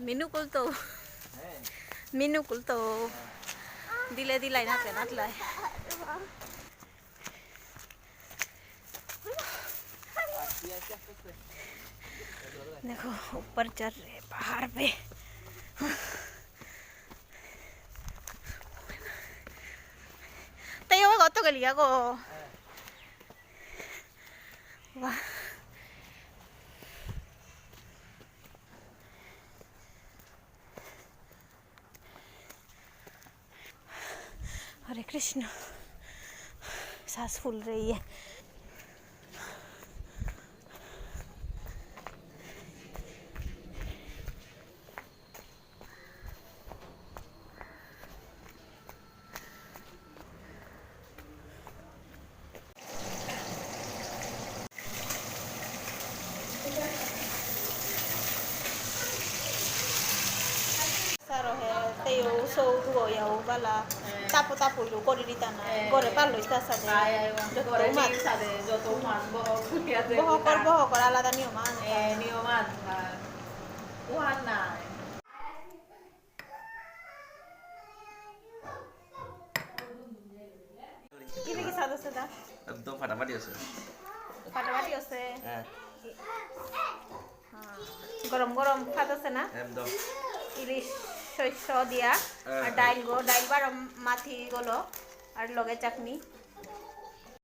মিনু কুলতো মিনু কুলতো দিলে দিলাই নাচলে নাচলাই देखो ऊपर चढ़ रहे पहाड़ पे तैयो गतो गलिया को वाह हरे कृष्ण सांस फूल रही है Teo so duo ya bala tapo tapo lu kori di tanah gore palo ista sade Gore ni sade joto man boho kor alada nioman nioman Tuhan na ini kisah tu sudah একদম ফাটাফাটি আছে ফাটাফাটি আছে হ্যাঁ গরম গরম ভাত আছে না একদম ইলিশ শস্য দিয়া আর ডাইল বারো মাথি গলো আর লগে চাটনি